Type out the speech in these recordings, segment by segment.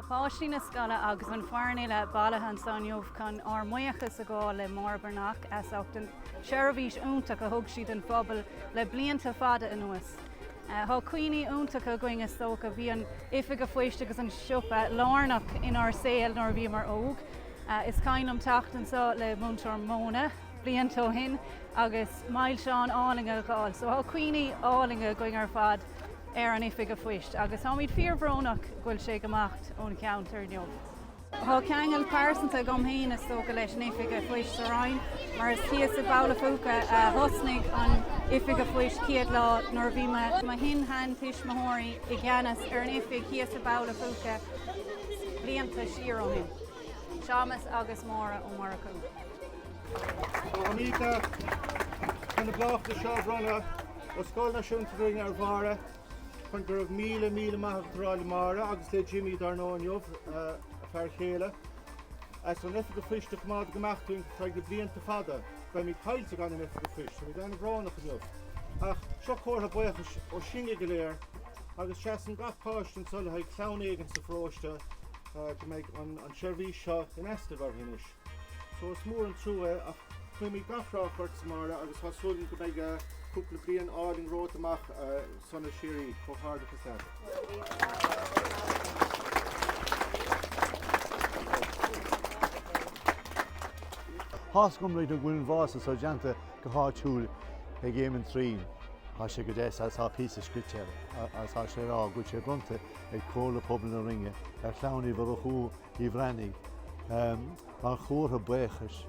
Páistí na Scoilh agus an foirne le Bhailigh San Nioclás chun muochas a gá le Máire Breathnach as achtain sheirbhís úntaach a thug siad an phobail le blianta fada anuas. Tá cuioine úntaach a going is tóca bhí an Oifig a Phoist agus an siopa lárnach in our saol nor bhí mar óg. Is cainm tachtan sa le muintir móna bliantó hin agus maill seán álinge gáil. So tá cuioine álinge going ar fad an Oifig a Phoist, agus tá míad fíorbhrónach ghfuil sé go macht ón ceantar neomh. Tá ceangail páirsanta gom haon is tóca leis an Oifig a Phoist aráin, mar is chias a bhaill fuca a thosnaigh an Oifig a Phoist ciad lá nuair bhí ma hin han tuis mathirí I gceannas ar an Oifig chias a bhaill fuca blianta siar ó hin. Seamas agus móra ó Maracú. Amíta chun na blach de sheirbhís ó Scoil Náisiúnta Rinne ar bhara chun gur míle maithachtarráil Máire agus le Jimmy darnáinmh a fear chéile. As an Oifig a Phoist a chumad gomachtún feag de blianta fada, ba mí caiilte gan an Oifig a Phoist, mí gan bhránach a neomh. Ach seo curtha buchas ó singe go léir, agus seasan gach páist an Seoladh ag clán éigean sa pharóiste to make an sheirbhís seo in eistebhar hinis. So it's mór an trúe ach chuir mí gachráchart sa Máire agus hasúlinn go méid cúpla bliain áling rót amach sanna siúrí có háda casat. Thás gom leid a gúin bhás a deanta go háitiúil ag éimeann trín. Tá sé go déis as pí a scriteile, as tá sé rá go sé brunta ag cóla pobl na Rinne, ar chlánaí bhar a chú I bhreanig. An chórtha buchas,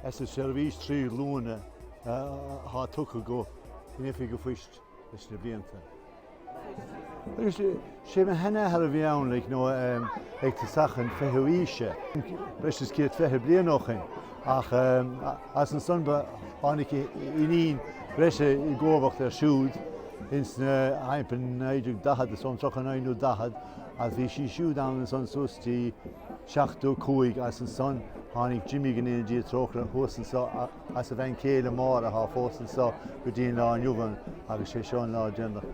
as a sheirbhís trí lúna há tucha go in Oifig a Phoist leis na blianta. sé me henne har a bhíann le nó ag tá sachan fágáil, breis is céad feithe bliain ach as an sunba tháinig inín breis I ggóbhacht ar siúd ins na haimpean 10 is an trocha 10 a bhí sí siúd an san sustí 75 as an son tháinig Jimmy gan éon trochra thusan sa as a bhain céile mára há fósan sa go dtíon lá an jubhan agus sé seán lá déanach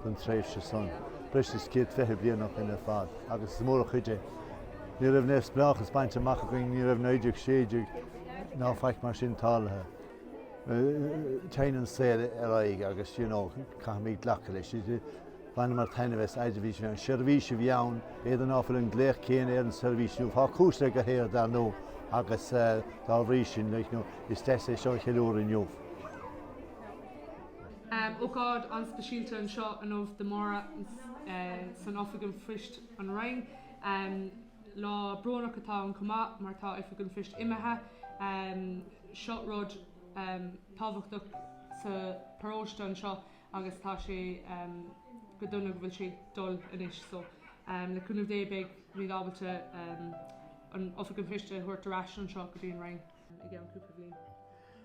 don tréimh se son. Breis is céad feithe blianach ina fad agus is mór a chuide. Ní raibh nes blachas baint amach going ní raibh 90 séideag ná feic mar sin tálathe. Tein an saoil ar aig agus cha míid lecha leis. Bhain mar tainmhes aidirhís an sheirbhís a bhíann éiad an áfuil an gléach céan ar an sheirbhísú. Tá cúsla go héir dar nó agus dá bhrí sin is teis é seo cheúir in jobh. Ógáid an speisialta an seo an óh de Máire san Oifig an Phoist an Rhein. Lá brúnach atá an cumá mar tá Oifig an Phoist imethe. Seo rud tábhachtach sa pharóiste an seo agus tá sé go duna go bhfuil sé dul inis. So le cúnamh débeig bhí ábailte an Oifig an Phoist a thuirt arás an seo go dtíon Rhein I gceann cúpla bliain.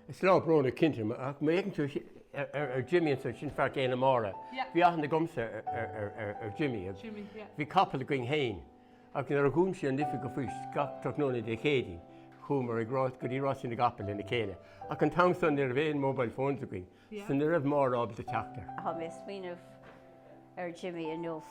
Is lá brúna cinnte ach méign tú ar Jimmy an sin fear céanna Máire. Bhí aithna na gomsa ar Jimmy. Bhí capal a going hain ach ar a gúmsa an Oifig a Phoist gach trochnóna de chéadí chumar ag ráit go dtí rásin na gapal in na céile. Ach an tamsan ar bhéon mobile phones a going san na raibh Máire ábal a teachtar. Tá mé smaoinemh ar Jimmy an nómh